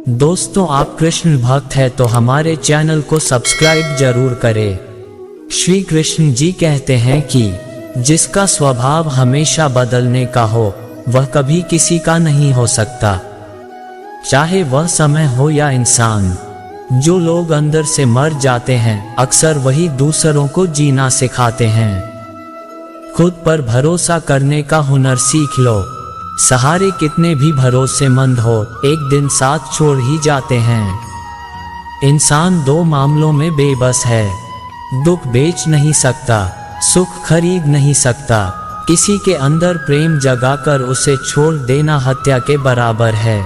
दोस्तों, आप कृष्ण भक्त है तो हमारे चैनल को सब्सक्राइब जरूर करें। श्री कृष्ण जी कहते हैं कि जिसका स्वभाव हमेशा बदलने का हो वह कभी किसी का नहीं हो सकता, चाहे वह समय हो या इंसान। जो लोग अंदर से मर जाते हैं अक्सर वही दूसरों को जीना सिखाते हैं। खुद पर भरोसा करने का हुनर सीख लो। सहारे कितने भी भरोसेमंद हो एक दिन साथ छोड़ ही जाते हैं। इंसान दो मामलों में बेबस है, दुख बेच नहीं सकता, सुख खरीद नहीं सकता। किसी के अंदर प्रेम जगाकर उसे छोड़ देना हत्या के बराबर है।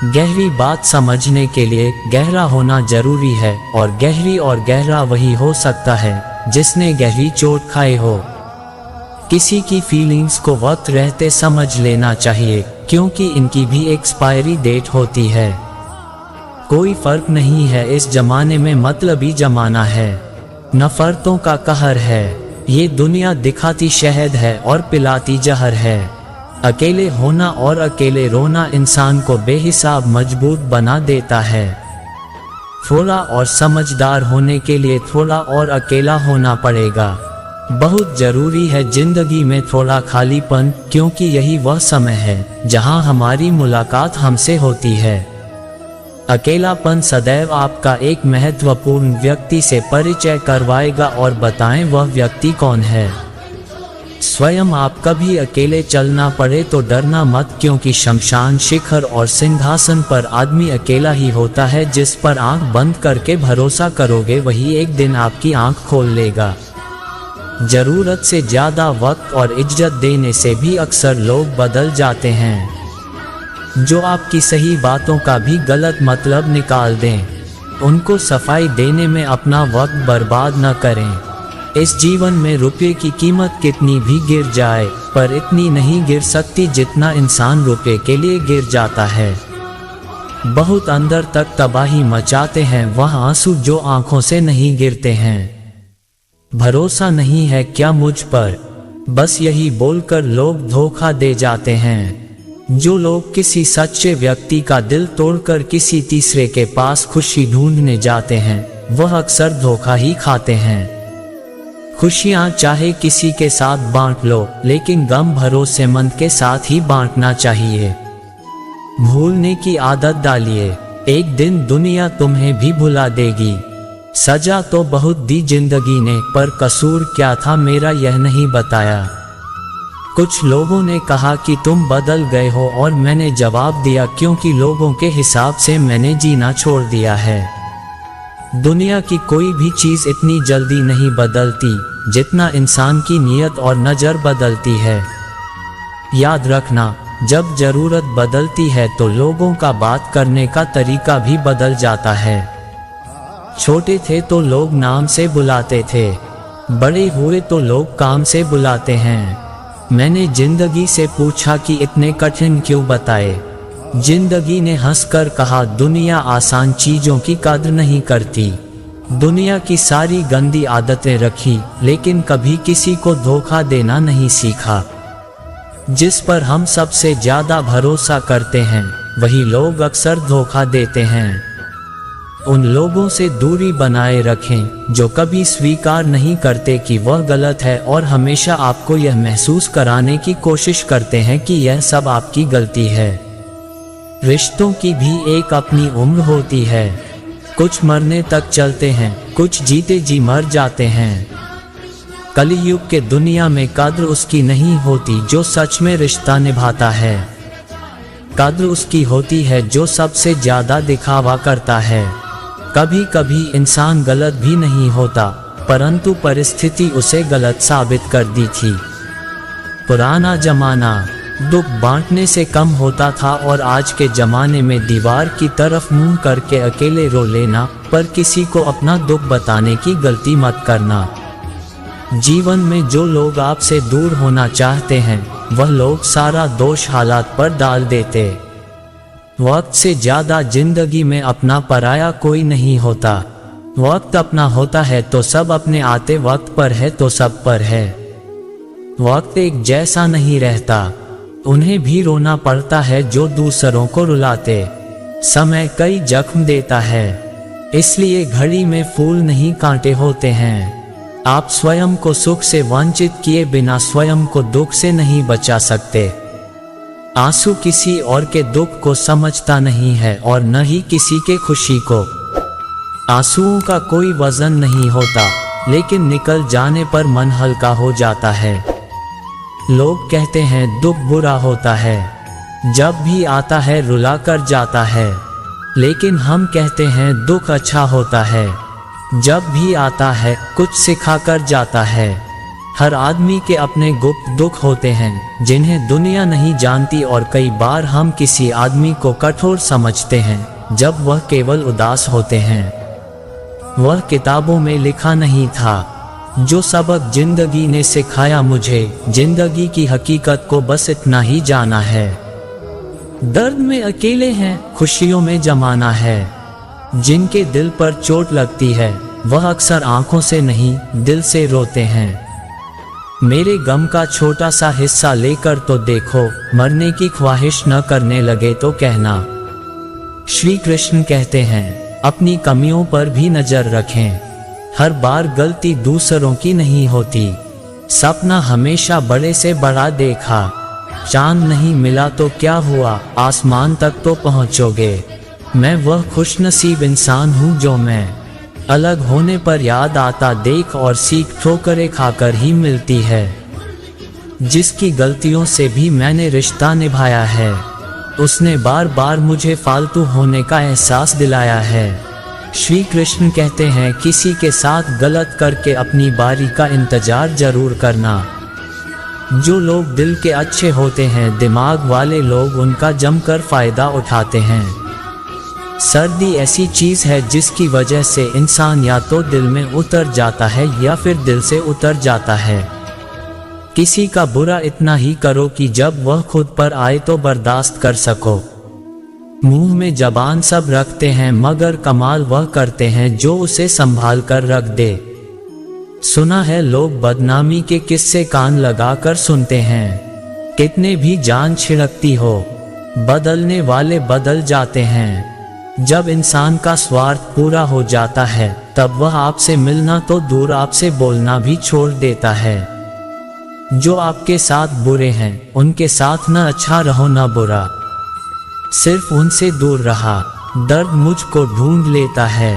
गहरी बात समझने के लिए गहरा होना जरूरी है, और गहरा वही हो सकता है जिसने गहरी चोट खाई हो। किसी की फीलिंग्स को वक्त रहते समझ लेना चाहिए, क्योंकि इनकी भी एक्सपायरी डेट होती है। कोई फर्क नहीं है इस जमाने में, मतलबी जमाना है। नफरतों का कहर है, ये दुनिया दिखाती शहद है और पिलाती जहर है। अकेले होना और अकेले रोना इंसान को बेहिसाब मजबूत बना देता है। थोड़ा और समझदार होने के लिए थोड़ा और अकेला होना पड़ेगा। बहुत जरूरी है जिंदगी में थोड़ा खालीपन, क्योंकि यही वह समय है जहां हमारी मुलाकात हमसे होती है। अकेलापन सदैव आपका एक महत्वपूर्ण व्यक्ति से परिचय करवाएगा, और बताएं वह व्यक्ति कौन है। स्वयं आप कभी अकेले चलना पड़े तो डरना मत, क्योंकि शमशान शिखर और सिंहासन पर आदमी अकेला ही होता है। जिस पर आंख बंद करके भरोसा करोगे वही एक दिन आपकी आंख खोल लेगा। जरूरत से ज्यादा वक्त और इज्जत देने से भी अक्सर लोग बदल जाते हैं। जो आपकी सही बातों का भी गलत मतलब निकाल दें, उनको सफाई देने में अपना वक्त बर्बाद न करें। इस जीवन में रुपये की कीमत कितनी भी गिर जाए, पर इतनी नहीं गिर सकती जितना इंसान रुपये के लिए गिर जाता है। बहुत अंदर तक तबाही मचाते हैं वह आंसू जो आंखों से नहीं गिरते हैं। भरोसा नहीं है क्या मुझ पर, बस यही बोलकर लोग धोखा दे जाते हैं। जो लोग किसी सच्चे व्यक्ति का दिल तोड़कर किसी तीसरे के पास खुशी ढूंढने जाते हैं वह अक्सर धोखा ही खाते हैं। खुशियां चाहे किसी के साथ बांट लो, लेकिन गम भरोसेमंद के साथ ही बांटना चाहिए। भूलने की आदत डालिए, एक दिन दुनिया तुम्हें भी भुला देगी। सजा तो बहुत दी जिंदगी ने, पर कसूर क्या था मेरा यह नहीं बताया। कुछ लोगों ने कहा कि तुम बदल गए हो, और मैंने जवाब दिया क्योंकि लोगों के हिसाब से मैंने जीना छोड़ दिया है। दुनिया की कोई भी चीज इतनी जल्दी नहीं बदलती जितना इंसान की नीयत और नजर बदलती है। याद रखना, जब जरूरत बदलती है तो लोगों का बात करने का तरीका भी बदल जाता है। छोटे थे तो लोग नाम से बुलाते थे, बड़े हुए तो लोग काम से बुलाते हैं। मैंने जिंदगी से पूछा कि इतने कठिन क्यों बताए। जिंदगी ने हंसकर कहा दुनिया आसान चीजों की कद्र नहीं करती। दुनिया की सारी गंदी आदतें रखी, लेकिन कभी किसी को धोखा देना नहीं सीखा। जिस पर हम सबसे ज्यादा भरोसा करते हैं वही लोग अक्सर धोखा देते हैं। उन लोगों से दूरी बनाए रखें जो कभी स्वीकार नहीं करते कि वह गलत है, और हमेशा आपको यह महसूस कराने की कोशिश करते हैं कि यह सब आपकी गलती है। रिश्तों की भी एक अपनी उम्र होती है, कुछ मरने तक चलते हैं, कुछ जीते जी मर जाते हैं। कलयुग के दुनिया में कद्र उसकी नहीं होती जो सच में रिश्ता निभाता है। कद्र उसकी होती है जो सबसे ज्यादा दिखावा करता है। कभी कभी इंसान गलत भी नहीं होता, परंतु परिस्थिति उसे गलत साबित कर दी थी। पुराना जमाना दुख बांटने से कम होता था, और आज के जमाने में दीवार की तरफ मुंह करके अकेले रो लेना, पर किसी को अपना दुख बताने की गलती मत करना। जीवन में जो लोग आपसे दूर होना चाहते हैं वह लोग सारा दोष हालात पर डाल देते। वक्त से ज्यादा जिंदगी में अपना पराया कोई नहीं होता। वक्त अपना होता है तो सब अपने आते, वक्त पर है तो सब पर है। वक्त एक जैसा नहीं रहता, उन्हें भी रोना पड़ता है जो दूसरों को रुलाते। समय कई जख्म देता है, इसलिए घड़ी में फूल नहीं कांटे होते हैं। आप स्वयं को सुख से वंचित किए बिना स्वयं को दुख से नहीं बचा सकते। आंसू किसी और के दुख को समझता नहीं है और न ही किसी के खुशी को। आंसुओं का कोई वजन नहीं होता, लेकिन निकल जाने पर मन हल्का हो जाता है। लोग कहते हैं दुख बुरा होता है, जब भी आता है रुला कर जाता है, लेकिन हम कहते हैं दुख अच्छा होता है, जब भी आता है कुछ सिखा कर जाता है। हर आदमी के अपने गुप्त दुख होते हैं जिन्हें दुनिया नहीं जानती, और कई बार हम किसी आदमी को कठोर समझते हैं जब वह केवल उदास होते हैं। वह किताबों में लिखा नहीं था, जो सबक जिंदगी ने सिखाया मुझे, जिंदगी की हकीकत को बस इतना ही जाना है। दर्द में अकेले हैं, खुशियों में जमाना है। जिनके दिल पर चोट लगती है वह अक्सर आंखों से नहीं दिल से रोते हैं। मेरे गम का छोटा सा हिस्सा लेकर तो देखो, मरने की ख्वाहिश न करने लगे तो कहना। श्री कृष्ण कहते हैं अपनी कमियों पर भी नजर रखें। हर बार गलती दूसरों की नहीं होती। सपना हमेशा बड़े से बड़ा देखा। चांद नहीं मिला तो क्या हुआ, आसमान तक तो पहुंचोगे। मैं वह खुशनसीब इंसान हूँ जो मैं अलग होने पर याद आता देख और सीख ठोकरें खाकर ही मिलती है। जिसकी गलतियों से भी मैंने रिश्ता निभाया है, उसने बार बार मुझे फालतू होने का एहसास दिलाया है। श्री कृष्ण कहते हैं किसी के साथ गलत करके अपनी बारी का इंतजार जरूर करना। जो लोग दिल के अच्छे होते हैं, दिमाग वाले लोग उनका जमकर फायदा उठाते हैं। सर्दी ऐसी चीज है जिसकी वजह से इंसान या तो दिल में उतर जाता है या फिर दिल से उतर जाता है। किसी का बुरा इतना ही करो कि जब वह खुद पर आए तो बर्दाश्त कर सको। मुंह में जबान सब रखते हैं, मगर कमाल वह करते हैं जो उसे संभाल कर रख दे। सुना है लोग बदनामी के किस्से कान लगाकर सुनते हैं। कितने भी जान छिड़कती हो, बदलने वाले बदल जाते हैं। जब इंसान का स्वार्थ पूरा हो जाता है तब वह आपसे मिलना तो दूर आपसे बोलना भी छोड़ देता है। जो आपके साथ बुरे हैं उनके साथ न अच्छा रहो न बुरा, सिर्फ उनसे दूर रहा। दर्द मुझको ढूंढ लेता है,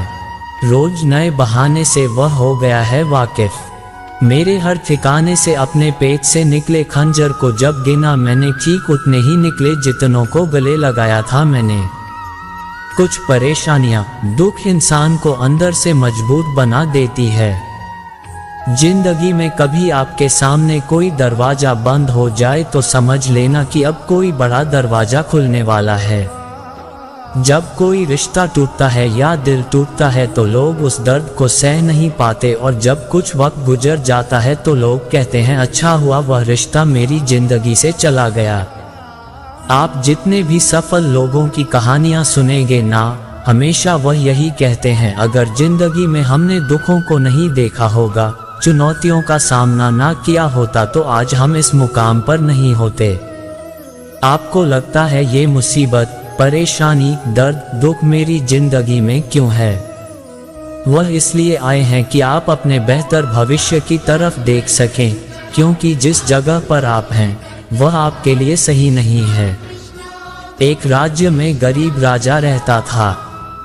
रोज नए बहाने से वह हो गया है वाकिफ। मेरे हर ठिकाने से अपने पेट से निकले खंजर को जब गिना मैंने, ठीक उतने ही निकले जितनों को गले लगाया था मैंने। कुछ परेशानियां, दुख इंसान को अंदर से मजबूत बना देती है। जिंदगी में कभी आपके सामने कोई दरवाजा बंद हो जाए तो समझ लेना कि अब कोई बड़ा दरवाजा खुलने वाला है। जब कोई रिश्ता टूटता है या दिल टूटता है तो लोग उस दर्द को सह नहीं पाते, और जब कुछ वक्त गुजर जाता है तो लोग कहते हैं अच्छा हुआ वह रिश्ता मेरी जिंदगी से चला गया। आप जितने भी सफल लोगों की कहानियां सुनेंगे ना, हमेशा वह यही कहते हैं अगर जिंदगी में हमने दुखों को नहीं देखा होगा, चुनौतियों का सामना ना किया होता तो आज हम इस मुकाम पर नहीं होते। आपको लगता है ये मुसीबत, परेशानी, दर्द, दुख मेरी जिंदगी में क्यों है? वह इसलिए आए हैं कि आप अपने बेहतर भविष्य की तरफ देख सकें, क्योंकि जिस जगह पर आप हैं वह आपके लिए सही नहीं है। एक राज्य में गरीब राजा रहता था।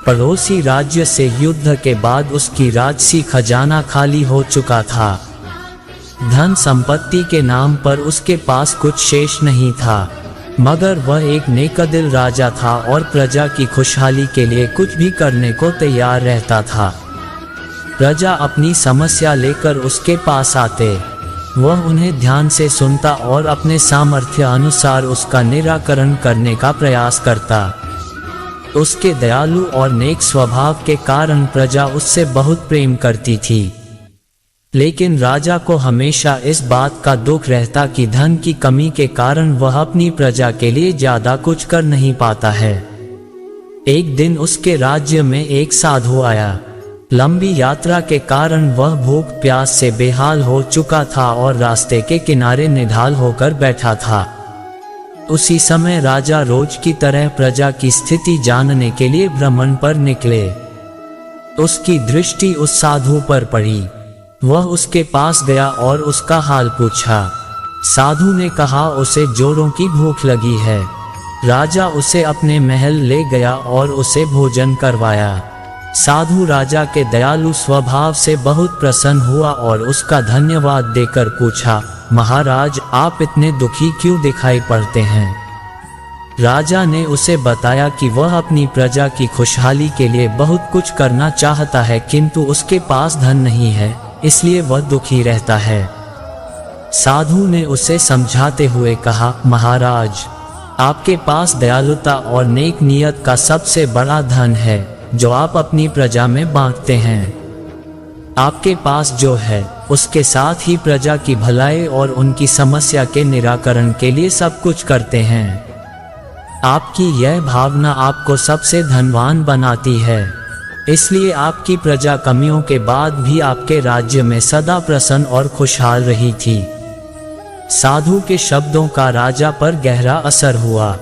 पड़ोसी राज्य से युद्ध के बाद उसकी राजसी खजाना खाली हो चुका था। धन संपत्ति के नाम पर उसके पास कुछ शेष नहीं था, मगर वह एक नेकदिल राजा था और प्रजा की खुशहाली के लिए कुछ भी करने को तैयार रहता था। प्रजा अपनी समस्या लेकर उसके पास आते, वह उन्हें ध्यान से सुनता और अपने सामर्थ्य अनुसार उसका निराकरण करने का प्रयास करता। उसके दयालु और नेक स्वभाव के कारण प्रजा उससे बहुत प्रेम करती थी। लेकिन राजा को हमेशा इस बात का दुख रहता कि धन की कमी के कारण वह अपनी प्रजा के लिए ज्यादा कुछ कर नहीं पाता है। एक दिन उसके राज्य में एक साधु आया। लंबी यात्रा के कारण वह भूख प्यास से बेहाल हो चुका था और रास्ते के किनारे निढाल होकर बैठा था। उसी समय राजा रोज की तरह प्रजा की स्थिति जानने के लिए भ्रमण पर निकले। उसकी दृष्टि उस साधु पर पड़ी। वह उसके पास गया और उसका हाल पूछा। साधु ने कहा, उसे जोरों की भूख लगी है। राजा उसे अपने महल ले गया और उसे भोजन करवाया। साधु राजा के दयालु स्वभाव से बहुत प्रसन्न हुआ और उसका धन्यवाद देकर पूछा, महाराज, आप इतने दुखी क्यों दिखाई पड़ते हैं? राजा ने उसे बताया कि वह अपनी प्रजा की खुशहाली के लिए बहुत कुछ करना चाहता है, किंतु उसके पास धन नहीं है, इसलिए वह दुखी रहता है। साधु ने उसे समझाते हुए कहा, महाराज, आपके पास दयालुता और नेक नियत का सबसे बड़ा धन है, जो आप अपनी प्रजा में बांटते हैं। आपके पास जो है, उसके साथ ही प्रजा की भलाई और उनकी समस्या के निराकरण के लिए सब कुछ करते हैं। आपकी यह भावना आपको सबसे धनवान बनाती है, इसलिए आपकी प्रजा कमियों के बाद भी आपके राज्य में सदा प्रसन्न और खुशहाल रही थी। साधु के शब्दों का राजा पर गहरा असर हुआ।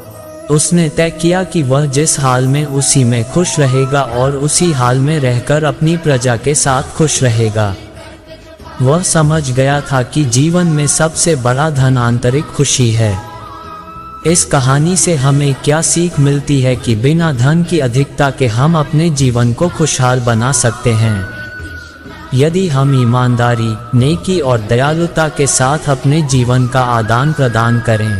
उसने तय किया कि वह जिस हाल में उसी में खुश रहेगा और उसी हाल में रहकर अपनी प्रजा के साथ खुश रहेगा। वह समझ गया था कि जीवन में सबसे बड़ा धन आंतरिक खुशी है। इस कहानी से हमें क्या सीख मिलती है कि बिना धन की अधिकता के हम अपने जीवन को खुशहाल बना सकते हैं। यदि हम ईमानदारी, नेकी और दयालुता के साथ अपने जीवन का आदान प्रदान करें।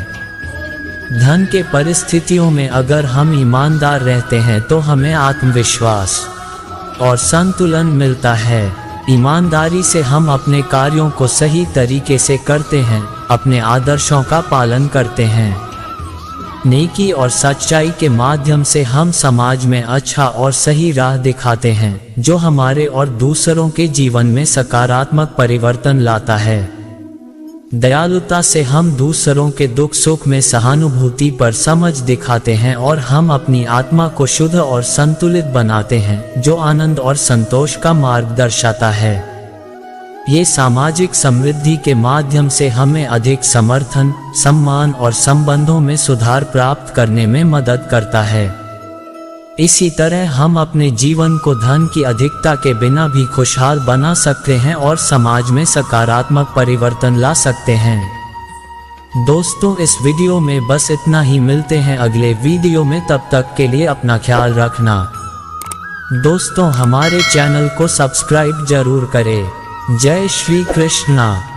धन के परिस्थितियों में अगर हम ईमानदार रहते हैं तो हमें आत्मविश्वास और संतुलन मिलता है। ईमानदारी से हम अपने कार्यों को सही तरीके से करते हैं, अपने आदर्शों का पालन करते हैं। नेकी और सच्चाई के माध्यम से हम समाज में अच्छा और सही राह दिखाते हैं, जो हमारे और दूसरों के जीवन में सकारात्मक परिवर्तन लाता है। दयालुता से हम दूसरों के दुख सुख में सहानुभूति पर समझ दिखाते हैं और हम अपनी आत्मा को शुद्ध और संतुलित बनाते हैं, जो आनंद और संतोष का मार्ग दर्शाता है। ये सामाजिक समृद्धि के माध्यम से हमें अधिक समर्थन, सम्मान और संबंधों में सुधार प्राप्त करने में मदद करता है। इसी तरह हम अपने जीवन को धन की अधिकता के बिना भी खुशहाल बना सकते हैं और समाज में सकारात्मक परिवर्तन ला सकते हैं। दोस्तों, इस वीडियो में बस इतना ही। मिलते हैं अगले वीडियो में, तब तक के लिए अपना ख्याल रखना। दोस्तों, हमारे चैनल को सब्सक्राइब जरूर करें। जय श्री कृष्णा।